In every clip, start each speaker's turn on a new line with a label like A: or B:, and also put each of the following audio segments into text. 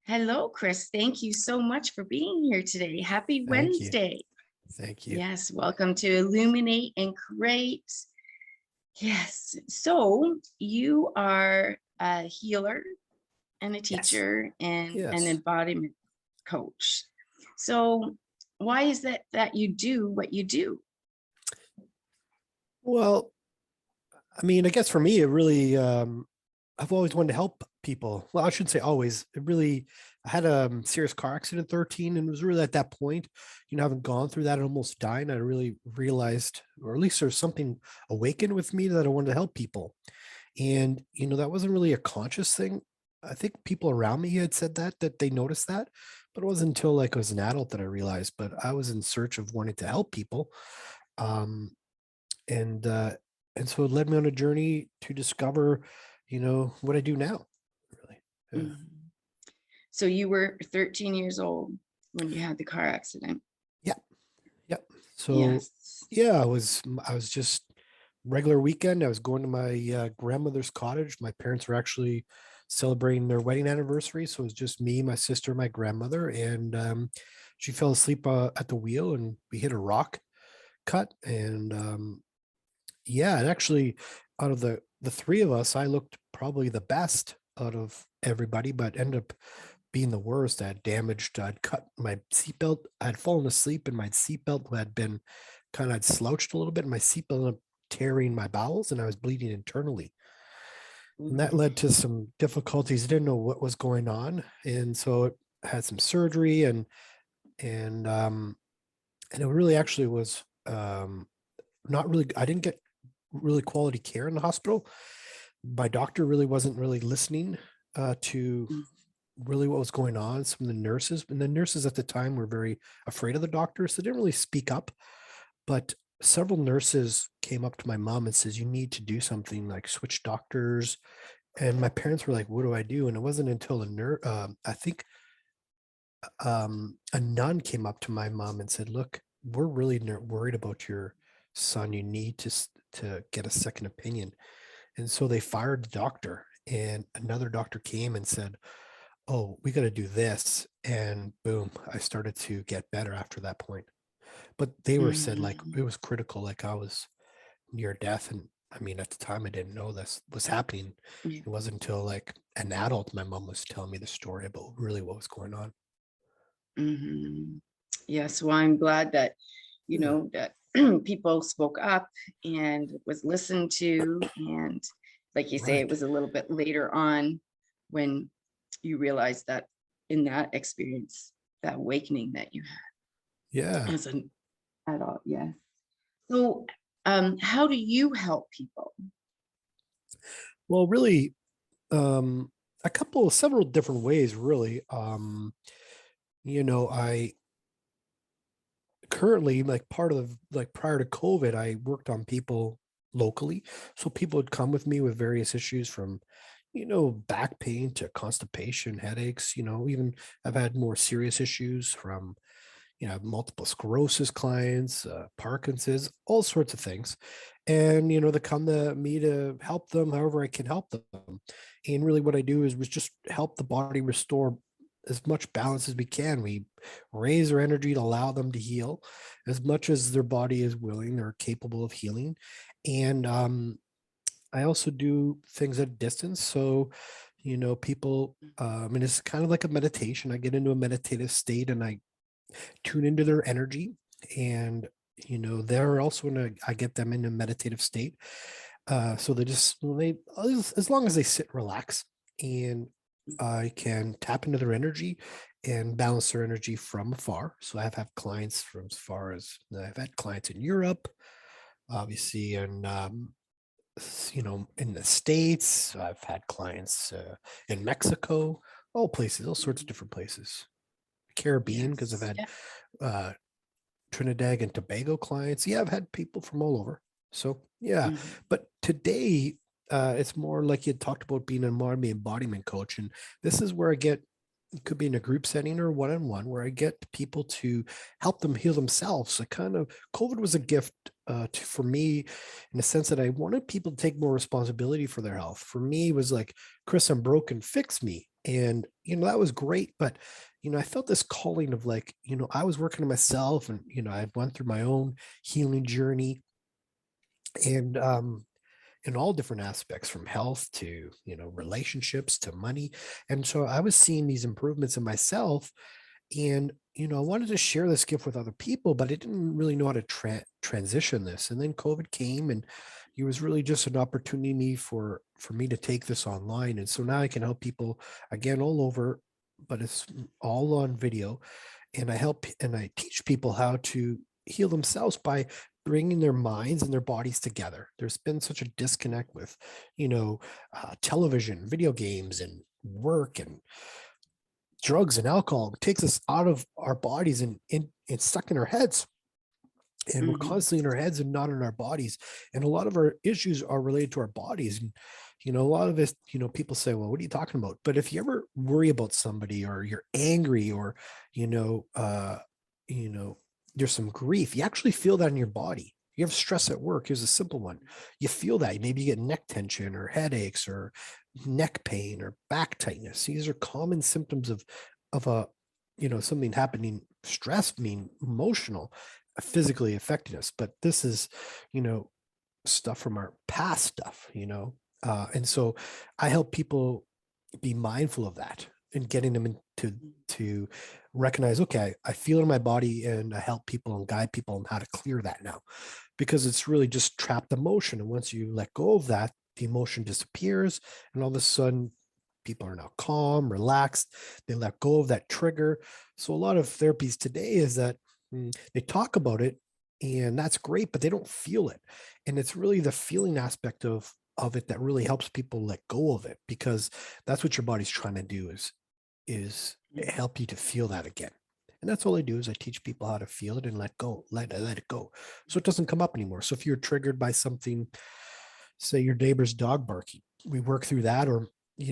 A: Hello, Chris. Thank you so much for being here today. Happy
B: Thank you.
A: Wednesday.
B: Thank you.
A: Yes, welcome to Illuminate and Create. Yes, so you are a healer and a
B: Yes.
A: teacher and an
B: Yes.
A: embodiment coach. So why is that you do what you do?
B: Well, I mean, I guess for me, it really, I've always wanted to help people. Well, I shouldn't say always. I had a serious car accident at 13, and it was really at that point, having gone through that and almost dying, I really realized, or at least there's something awakened with me that I wanted to help people. And, that wasn't really a conscious thing. I think people around me had said that they noticed that, but it wasn't until like I was an adult that I realized, but I was in search of wanting to help people. Um, and and so it led me on a journey to discover what I do now, really. Yeah.
A: Mhm. So you were 13 years old when you had the car accident.
B: Yeah. Yeah. So
A: Yes.
B: yeah, I was just regular weekend. I was going to my grandmother's cottage. My parents were actually celebrating their wedding anniversary, so it was just me, my sister, my grandmother, and she fell asleep at the wheel, and we hit a rock cut. And yeah, and actually, out of the three of us, I looked probably the best out of everybody, but ended up being the worst. I'd cut my seatbelt. I had fallen asleep, and my seatbelt had been I'd slouched a little bit, and my seatbelt ended up tearing my bowels, and I was bleeding internally. And that led to some difficulties. I didn't know what was going on, and so I had some surgery, and and it really actually was not really. I didn't get really quality care in the hospital. My doctor really wasn't really listening to
A: Mhm.
B: really what was going on. Some of the nurses at the time were very afraid of the doctors. So they didn't really speak up. But several nurses came up to my mom and says, "You need to do something, like switch doctors." And my parents were like, "What do I do?" And it wasn't until I think a nun came up to my mom and said, "Look, we're really worried about your son. You need to get a second opinion." And so they fired the doctor, and another doctor came and said, "Oh, we got to do this." And boom, I started to get better after that point. But they were said like
A: Mhm.
B: it was critical, like I was near death. And I mean, at the time, I didn't know this was happening.
A: Yeah.
B: It wasn't until like an adult, my mom was telling me the story about really what was going on.
A: Mhm. Yes, well, I'm glad that,
B: Yeah.
A: that people spoke up and was listened to. And like you say, it
B: Right.
A: was a little bit later on when you realized that in that experience, that awakening that you
B: Yeah.
A: had as an adult. Yes. So, how do you help people?
B: Well, really, um, several different ways, really. I currently, like part of like prior to COVID, I worked on people locally. So people would come with me with various issues from, back pain to constipation, headaches, even I've had more serious issues from, multiple sclerosis clients, Parkinson's, all sorts of things. And, they come to me to help them however I can help them. And really what I do is was just help the body restore as much balance as we can. We raise their energy to allow them to heal as much as their body is willing or capable of healing. And I also do things at a distance. So, people, and it's kind of like a meditation. I get into a meditative state and I tune into their energy. And, they're also in I get them in a meditative state. So they just, as long as they sit, relax, and I can tap into their energy and balance their energy from afar. So I've had clients from as far as I've had clients in Europe, obviously, and in the States. I've had clients in Mexico, all places, all sorts of
A: Mhm.
B: different places. Caribbean, because I've
A: Yes.
B: had
A: Yeah.
B: uh, Trinidad and Tobago clients. Yeah, I've had people from all over. So yeah,
A: Mhm.
B: but today it's more like you talked about being an embodiment coach, and this is where I get. It could be in a group setting or one-on-one where I get people to help them heal themselves. I kind of COVID was a gift for me in the sense that I wanted people to take more responsibility for their health. For me, it was like, Chris, I'm broken, fix me. And, that was great. But, I felt this calling of like, I was working on myself and, I went through my own healing journey and, in all different aspects from health to, relationships to money. And so I was seeing these improvements in myself and, I wanted to share this gift with other people, but I didn't really know how to transition this. And then COVID came and it was really just an opportunity for me to take this online. And so now I can help people again all over, but it's all on video. And I help and I teach people how to heal themselves by bringing their minds and their bodies together. There's been such a disconnect with, television, video games, and work and drugs and alcohol. It takes us out of our bodies and it's stuck in our heads. And we're
A: Mhm.
B: constantly in our heads and not in our bodies. And a lot of our issues are related to our bodies. And, a lot of this, people say, well, what are you talking about? But if you ever worry about somebody or you're angry or, you know, uh, you know, there's some grief, you actually feel that in your body. You have stress at work. Here's a simple one. You feel that. Maybe you get neck tension or headaches or neck pain or back tightness. These are common symptoms of a, something happening, stress, mean emotional, physically affecting us. But this is, you know, stuff from our past stuff, and so I help people be mindful of that and getting them into to recognize, okay, I feel it in my body, and I help people and guide people on how to clear that now, because it's really just trapped emotion. And once you let go of that, the emotion disappears, and all of a sudden people are now calm, relaxed, they let go of that trigger. So a lot of therapies today is that they talk about it and that's great, but they don't feel it. And it's really the feeling aspect of it that really helps people let go of it, because that's what your body's trying to do is help you to feel that again. And that's all I do is I teach people how to feel it and let go, let it go. So it doesn't come up anymore. So if you're triggered by something, say your neighbor's dog barking, we work through that, or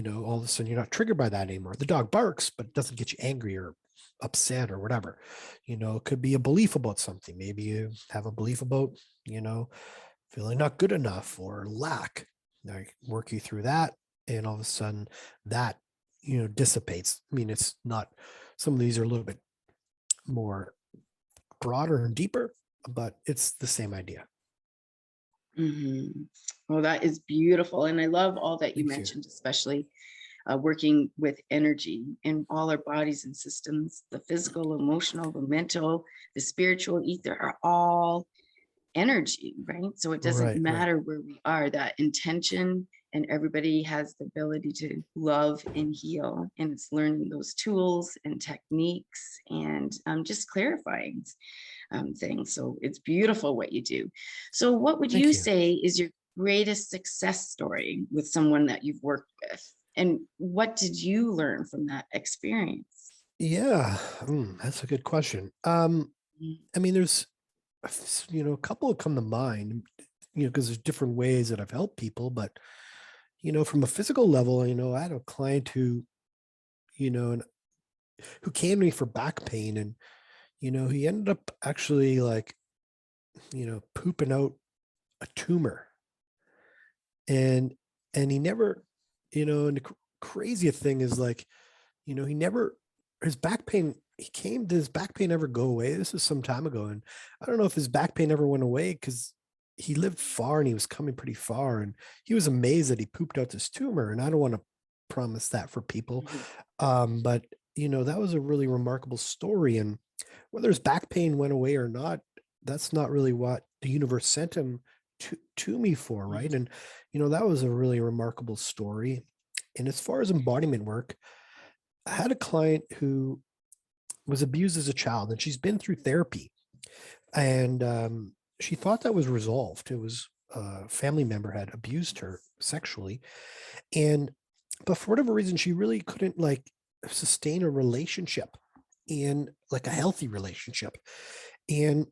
B: all of a sudden you're not triggered by that anymore. The dog barks, but it doesn't get you angry or upset or whatever. It could be a belief about something. Maybe you have a belief about, you know, feeling not good enough or lack. I work you through that, and all of a sudden that dissipates. I mean, it's not. Some of these are a little bit more broader and deeper, but it's the same idea.
A: Mhm. Well, that is beautiful. And I love all that you
B: Thank you.
A: mentioned, especially working with energy in all our bodies and systems. The physical, emotional, the mental, the spiritual ether are all energy, right? So it doesn't
B: Right, right.
A: matter where we are, that intention, and everybody has the ability to love and heal. And it's learning those tools and techniques and just clarifying things. So it's beautiful what you do. So, what would you
B: Thank you.
A: say is your greatest success story with someone that you've worked with? And what did you learn from that experience?
B: Yeah, that's a good question.
A: Mm.
B: I mean, there's a couple that come to mind, because there's different ways that I've helped people, but from a physical level, I had a client and who came to me for back pain, and he ended up actually like pooping out a tumor, and he never, and the craziest thing is like, he never, his back pain, he came, did his back pain ever go away? This is some time ago, and I don't know if his back pain ever went away, because he lived far and he was coming pretty far, and he was amazed that he pooped out this tumor. And I don't want to promise that for people,
A: Mhm.
B: but that was a really remarkable story. And whether his back pain went away or not, that's not really what the universe sent him to me for, right?
A: Mhm.
B: And that was a really remarkable story. And as far as embodiment work, I had a client who was abused as a child, and she's been through therapy, and she thought that was resolved. It was a family member had abused her sexually, and but for whatever reason, she really couldn't like sustain a relationship, in like a healthy relationship. And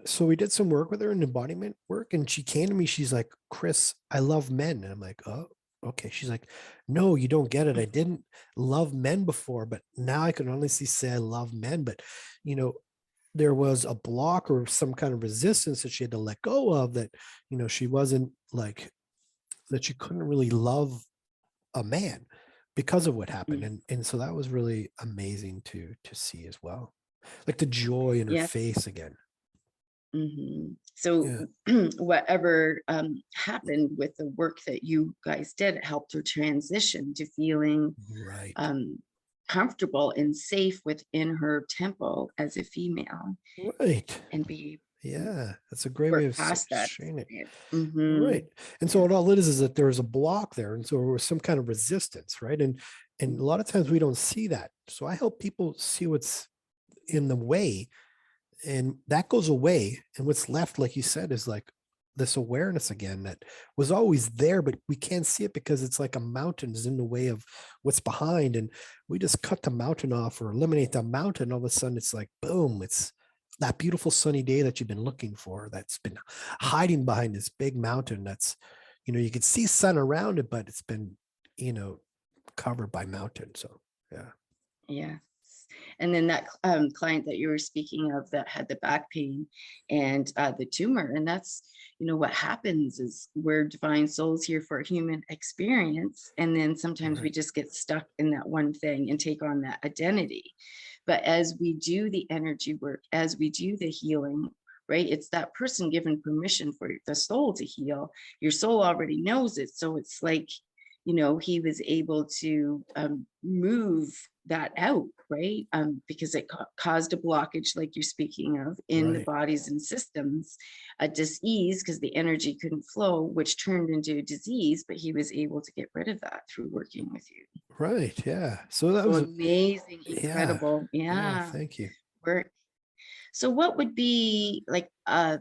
B: so we did some work with her in embodiment work, and she came to me, she's like, Chris, I love men. And I'm like, oh, okay. She's like, no, you don't get it. I didn't love men before, but now I can honestly say I love men. But you know there was a block or some kind of resistance that she had to let go of, that she wasn't like, that she couldn't really love a man, because of what happened.
A: Mm.
B: And so that was really amazing to see as well. Like the joy in her
A: Yes.
B: face again.
A: So
B: Yeah.
A: whatever happened with the work that you guys did, it helped her transition to feeling
B: Right.
A: um, comfortable and safe within her temple as a female,
B: Right.
A: and be
B: Yeah. That's a great way
A: work
B: of
A: past that
B: saying it.
A: experience.
B: Right. And so
A: Yeah.
B: what all it is that there was a block there. And so there was some kind of resistance, right? And a lot of times we don't see that. So I help people see what's in the way, and that goes away. And what's left, like you said, is like this awareness again that was always there, but we can't see it because it's like a mountain is in the way of what's behind. And we just cut the mountain off or eliminate the mountain. All of a sudden it's like, boom, it's that beautiful sunny day that you've been looking for, that's been hiding behind this big mountain. That's, you can see sun around it, but it's been, you know, covered by mountain. So yeah.
A: Yeah. And then that client that you were speaking of that had the back pain and the tumor, and that's, what happens is we're divine souls here for a human experience, and then sometimes we
B: Right.
A: just get stuck in that one thing and take on that identity. But as we do the energy work, as we do the healing, right, it's that person given permission for the soul to heal. Your soul already knows it, so it's like, he was able to move that out, right? Because it caused a blockage, like you're speaking of, in the
B: Right.
A: bodies and systems, a disease because the energy couldn't flow, which turned into a disease, but he was able to get rid of that through working with you.
B: Right. Yeah. So that
A: So
B: was,
A: amazing,
B: yeah.
A: incredible.
B: Yeah.
A: Yeah.
B: Thank you.
A: Work. So what would be like I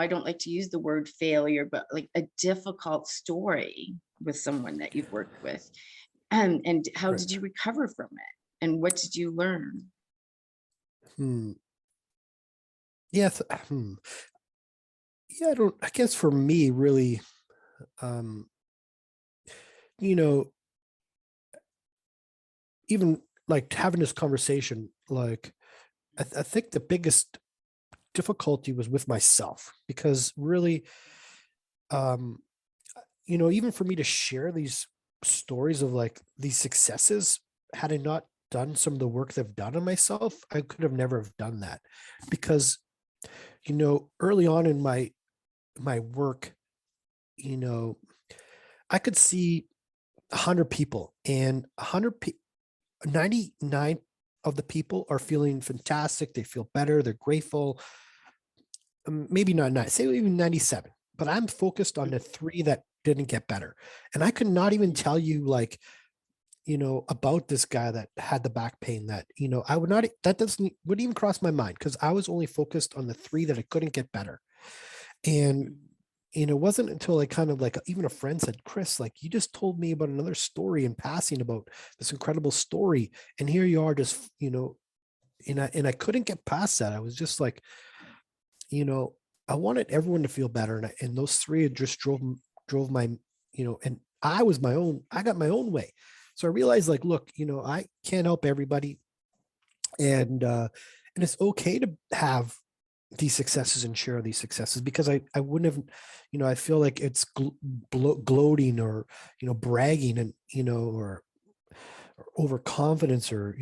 A: don't like to use the word failure, but like a difficult story with someone that you've worked with? And how
B: Right.
A: did you recover from it? And what did you learn?
B: Hmm. Yes. Yeah. I guess for me, really, um, you know, even like having this conversation, like, I think the biggest difficulty was with myself because really, um, even for me to share these stories of like these successes, had I not done some of the work they've done on myself, I could have never have done that because, early on in my work, you know, I could see 100 people and 99 of the people are feeling fantastic. They feel better. They're grateful. Maybe not nine, say even 97, but I'm focused on the three that didn't get better. And I could not even tell you like, about this guy that had the back pain that, I would not, that doesn't, wouldn't even cross my mind because I was only focused on the three that I couldn't get better. And, it wasn't until I kind of like even a friend said, Chris, like you just told me about another story in passing about this incredible story. And here you are just, and I couldn't get past that. I was just like, you know, I wanted everyone to feel better. And those three just drove my, and I got my own way. So I realized like, look, I can't help everybody. And it's okay to have these successes and share these successes because I wouldn't have, I feel like it's gloating or, bragging and, or overconfidence or,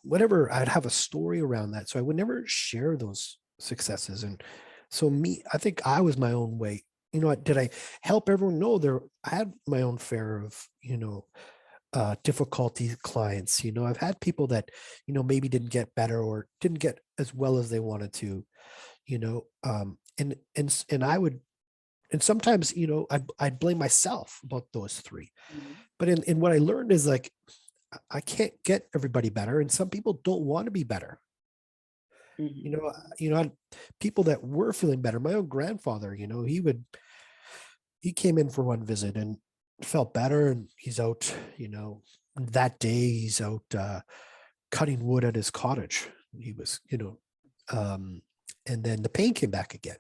B: whatever. I'd have a story around that. So I would never share those successes. And so I think I was my own way. Did I help everyone? No, I had my own fair of, difficulty clients. I've had people that, maybe didn't get better or didn't get as well as they wanted to, and I would, and sometimes, I'd blame myself about those three.
A: Mhm.
B: But in what I learned is like, I can't get everybody better. And some people don't want to be better. You
A: Mhm.
B: know, I had people that were feeling better. My own grandfather, he came in for one visit and felt better and he's out, that day he's out cutting wood at his cottage. He was, um, and then the pain came back again.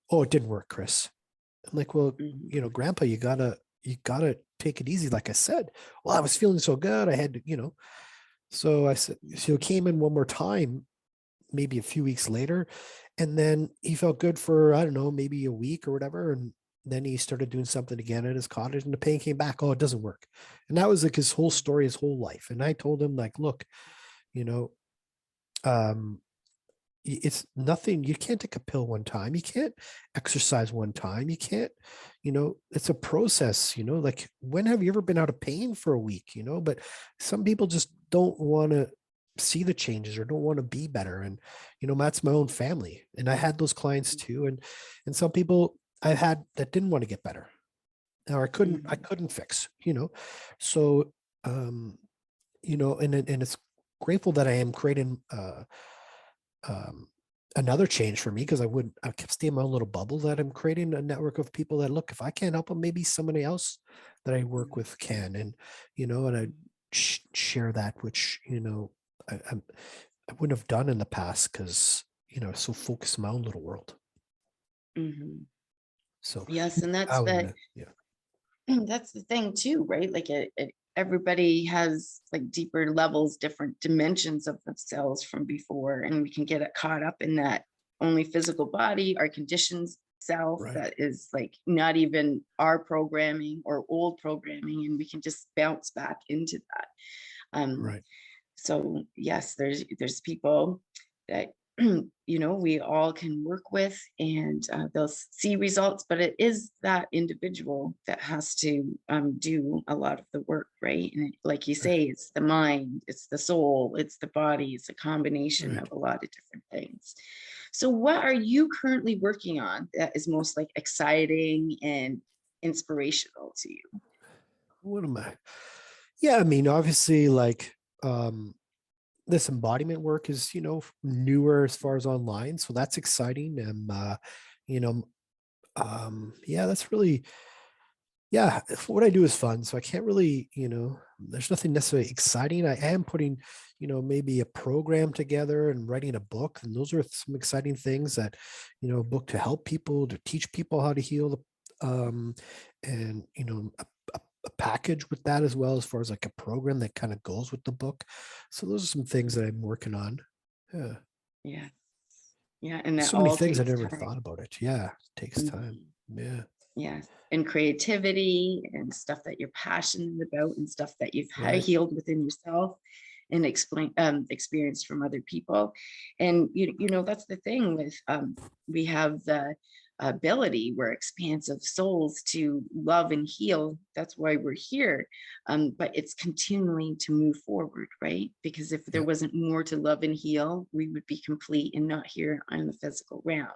B: Oh, it didn't work, Chris. I'm like, well,
A: Mhm.
B: Grandpa, you gotta take it easy. Like I said, well, I was feeling so good. I had to, so I said, so he came in one more time, maybe a few weeks later, and then he felt good for, I don't know, maybe a week or whatever. And then he started doing something again at his cottage and the pain came back. Oh, it doesn't work. And that was like his whole story, his whole life. And I told him, like, look, you know, um, it's nothing. You can't take a pill one time. You can't exercise one time. You can't, it's a process, like when have you ever been out of pain for a week, but some people just don't want to see the changes or don't want to be better. And, that's my own family. And I had those clients too. And some people I had that didn't want to get better or I
A: Mhm.
B: couldn't fix, so, um, and it's grateful that I am creating, um, another change for me because I kept staying in my own little bubble that I'm creating a network of people that look, if I can't help them, maybe somebody else that I work with can, and and I share that, which I wouldn't have done in the past because so focused in my own little world.
A: Mhm.
B: So
A: Yes, and
B: I
A: that's
B: was
A: the
B: gonna, yeah,
A: that's the thing too, right? Like everybody has like deeper levels, different dimensions of themselves from before, and we can get it caught up in that only physical body, our conditions self
B: right,
A: that is like not even our programming or old programming, and we can just bounce back into that. Um,
B: right,
A: so yes, there's people that we all can work with, and they'll see results, but it is that individual that has to do a lot of the work, right? And like you
B: right,
A: say, it's the mind, it's the soul, it's the body, it's a combination
B: right.
A: of a lot of different things. So what are you currently working on that is most like exciting and inspirational to you?
B: What am I? Yeah, I mean, obviously, like, this embodiment work is newer as far as online, so that's exciting. And you know yeah, that's really, yeah, what I do is fun, so I can't really, there's nothing necessarily exciting. I am putting maybe a program together and writing a book, and those are some exciting things, that a book to help people, to teach people how to heal, and a package with that as well, as far as like a program that kind of goes with the book. So those are some things that I'm working on. Yeah.
A: Yeah, yeah, and
B: There's
A: that
B: so many
A: all
B: things I
A: takes
B: never
A: time.
B: thought about it. Yeah. It takes time.
A: Mhm.
B: Yeah.
A: Yes, and creativity and stuff that you're passionate about and stuff that you've
B: Right.
A: healed within yourself and experienced from other people. And that's the thing with we have the ability, we're expansive souls to love and heal. That's why we're here. But it's continuing to move forward, right? Because if there
B: Yeah.
A: wasn't more to love and heal, we would be complete and not here on the physical realm.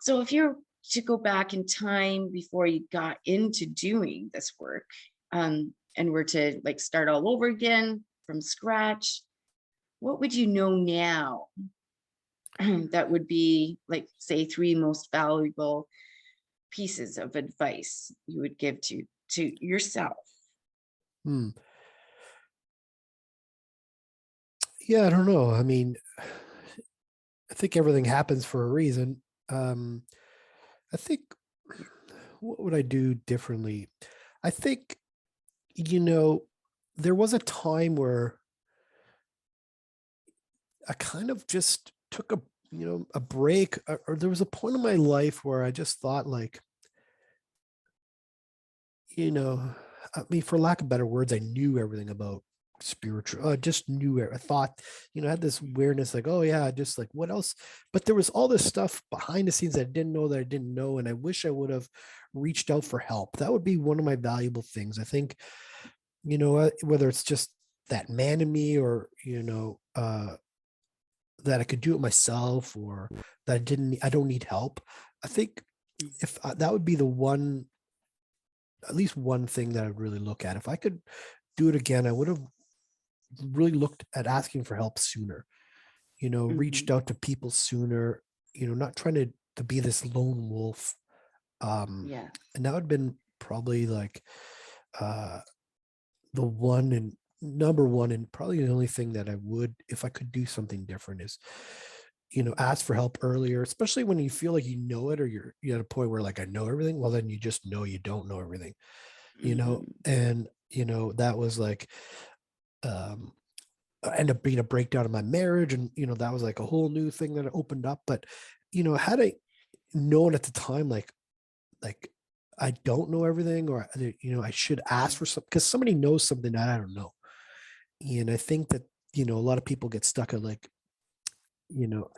A: So if you're to go back in time before you got into doing this work, and were to like start all over again from scratch, what would you know now that would be like, say, three most valuable pieces of advice you would give to yourself?
B: Hmm. Yeah. I don't know. I mean, I think everything happens for a reason. Um, I think,
A: Yeah.
B: what would I do differently? I think, you know, there was a time where I kind of just took a break, or there was a point in my life where I just thought, like, you know, I mean, for lack of better words, I knew everything about spiritual. I just knew it. I thought, I had this awareness, like, oh yeah, just like what else? But there was all this stuff behind the scenes that I didn't know that I didn't know, and I wish I would have reached out for help. That would be one of my valuable things. I think, whether it's just that man in me, or that I could do it myself, or that I don't need help. I think if that would be the one, at least one thing that I'd really look at. If I could do it again, I would have really looked at asking for help sooner, reached
A: Mhm.
B: out to people sooner, not trying to be this lone wolf.
A: Yeah.
B: And that would have been probably like uh the one and number one, and probably the only thing that I would, if I could do something different, is ask for help earlier, especially when you feel like you know it, or you're at a point where, like, I know everything. Well, then you just know you don't know everything,
A: Mhm.
B: and that was like, um ended up being a breakdown of my marriage, and that was like a whole new thing that opened up. But had I known at the time, like I don't know everything, or I should ask for something because somebody knows something that I don't know. And I think that, a lot of people get stuck at like,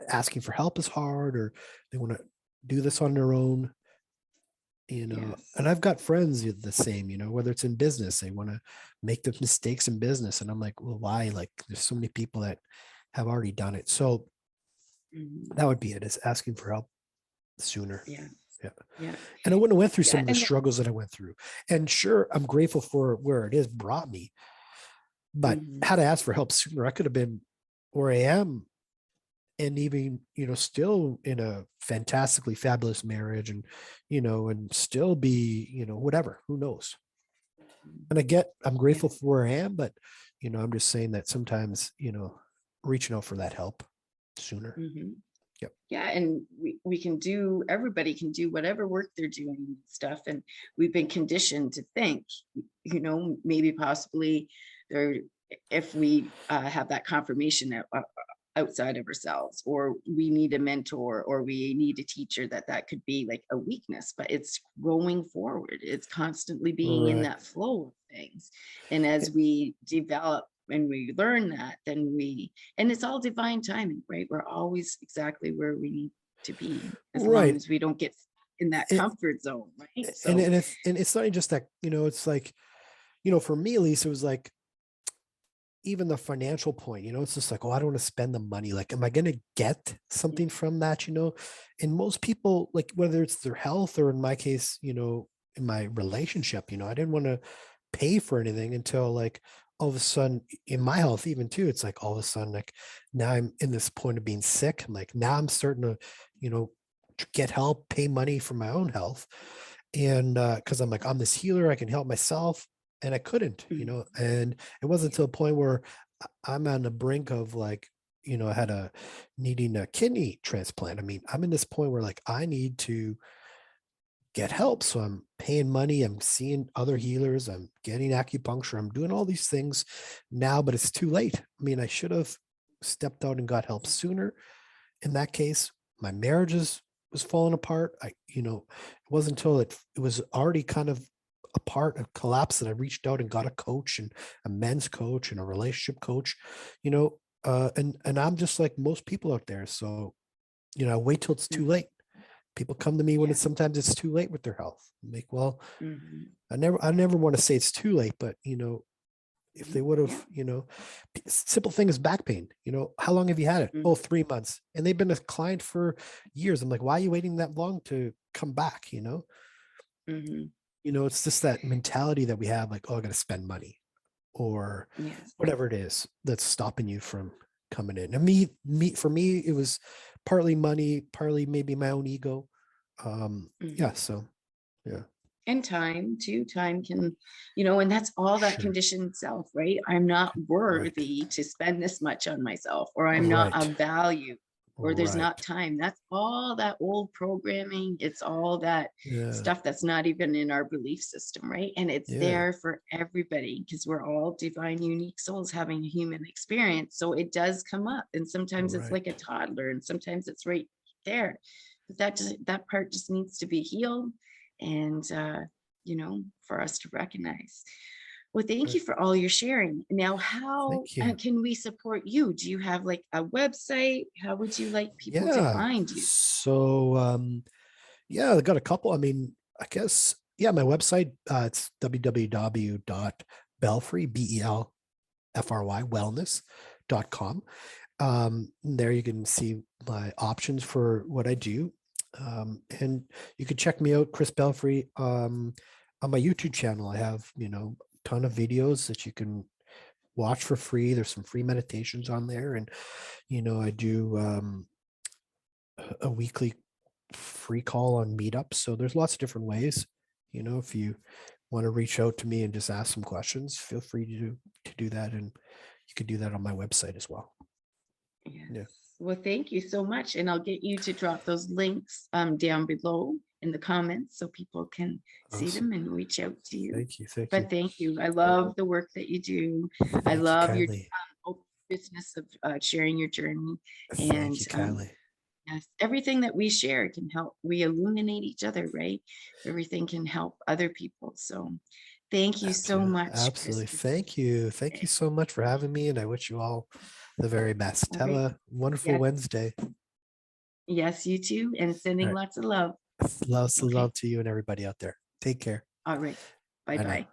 B: asking for help is hard, or they want to do this on their own,
A: Yes.
B: and I've got friends the same, whether it's in business, they want to make the mistakes in business. And I'm like, well, why? Like, there's so many people that have already done it. So
A: Mhm.
B: that would be it, is asking for help sooner.
A: Yeah.
B: Yeah.
A: Yeah.
B: And I wouldn't have went through some
A: Yeah.
B: of the
A: And
B: struggles that I went through. And sure, I'm grateful for where it is brought me. But
A: mhm.
B: had I asked for help sooner, I could have been where I am, and even, still in a fantastically fabulous marriage, and still be, whatever, who knows. And I'm
A: Yeah.
B: grateful for where I am, but, I'm just saying that sometimes, reaching out for that help sooner.
A: hmm
B: Yep.
A: Yeah. And we can do, everybody can do whatever work they're doing and stuff. And we've been conditioned to think, maybe possibly there, if we have that confirmation outside of ourselves, or we need a mentor, or we need a teacher, that could be like a weakness, but it's growing forward. It's constantly being in
B: Right.
A: that flow of things. And as we develop and we learn that, then and it's all divine timing, right? We're always exactly where we need to be, as long
B: Right.
A: as we don't get in that
B: And,
A: comfort zone, right?
B: and,
A: So,
B: and it's not just that, it's like, for me, at least, it was like, even the financial point, it's just like, oh, I don't want to spend the money. Like, am I going to get
A: yeah.
B: something from that? And most people, like, whether it's their health, or in my case, in my relationship, I didn't want to pay for anything until, like, all of a sudden, in my health, even too, it's like all of a sudden, like, now I'm in this point of being sick. I'm like, now I'm starting to, get help, pay money for my own health. And because I'm like, I'm this healer, I can help myself. And I couldn't,
A: Mhm.
B: and it wasn't
A: Yeah.
B: to a point where I'm on the brink of, like, I had needing a kidney transplant. I mean, I'm in this point where, like, I need to get help. So I'm paying money, I'm seeing other healers, I'm getting acupuncture, I'm doing all these things now, but it's too late. I mean, I should have stepped out and got help sooner. In that case, my marriages was falling apart. It wasn't until it was already kind of apart, a collapse, that I reached out and got a coach, and a men's coach and a relationship coach, and I'm just like most people out there. So, I wait till it's too
A: Mhm.
B: late. People come to me when
A: Yeah.
B: sometimes it's too late with their health. I'm like, well,
A: Mhm.
B: I never want to say it's too late, but, if they
A: Mhm.
B: would
A: Yeah.
B: have, simple thing is back pain. How long have you had it?
A: Mhm.
B: Oh, 3 months. And they've been a client for years. I'm like, why are you waiting that long to come back?
A: Mhm.
B: It's just that mentality that we have, like, oh, I got to spend money, or
A: Yes.
B: whatever it is that's stopping you from coming in. And for me, it was partly money, partly maybe my own ego. Yeah.
A: Mhm.
B: So, yeah,
A: And time too. Time can, and that's all that
B: sure.
A: conditioned self, right? I'm not
B: Right.
A: worthy to spend this much on myself, or I'm not
B: Right.
A: of value, or there's not
B: Right.
A: time. That's all that old programming. It's all that
B: Yeah.
A: stuff that's not even in our belief system, right? And it's
B: Yeah.
A: there for everybody, because we're all divine, unique souls having a human experience. So it does come up. And sometimes it's like a
B: Right.
A: toddler, and sometimes it's right there. But that part just needs to be healed, and for us to recognize. Well, thank
B: Right.
A: you for all your sharing. Now, how
B: Thank you.
A: can we support you? Do you have like a website? How would you like people to
B: Yeah.
A: find you?
B: So, yeah, I got a couple. I mean, I guess, yeah, my website, it's www.belfry, BELFRY, wellness.com. There you can see my options for what I do. And you can check me out, Chris Belfry, on my YouTube channel. I have, a ton of videos that you can watch for free. There's some free meditations on there. And, I do a weekly free call on meetups. So there's lots of different ways. If you want to reach out to me and just ask some questions, feel free to do that. And you can do that on my website as well.
A: Yes.
B: Yeah.
A: Well, thank you so much. And I'll get you to drop those links down below in the comments, so people can see
B: Awesome.
A: them and reach out to you.
B: Thank you. Thank you.
A: But thank you. I love the work that you do. I
B: Thank you
A: love your
B: kindly.
A: openness of sharing your journey. And
B: Thank you kindly.
A: Yes, everything that we share can help. We illuminate each other, right? Everything can help other people. So thank you so
B: Absolutely.
A: much, Chris.
B: Absolutely. Thank you. Thank you so much for having me. And I wish you all the very best.
A: All
B: Have
A: right.
B: a wonderful
A: Yes.
B: Wednesday.
A: Yes, you too. And
B: All
A: sending
B: right.
A: lots of love.
B: Lots of
A: Okay.
B: love to you and everybody out there. Take care.
A: All right. Bye
B: Bye now.
A: bye.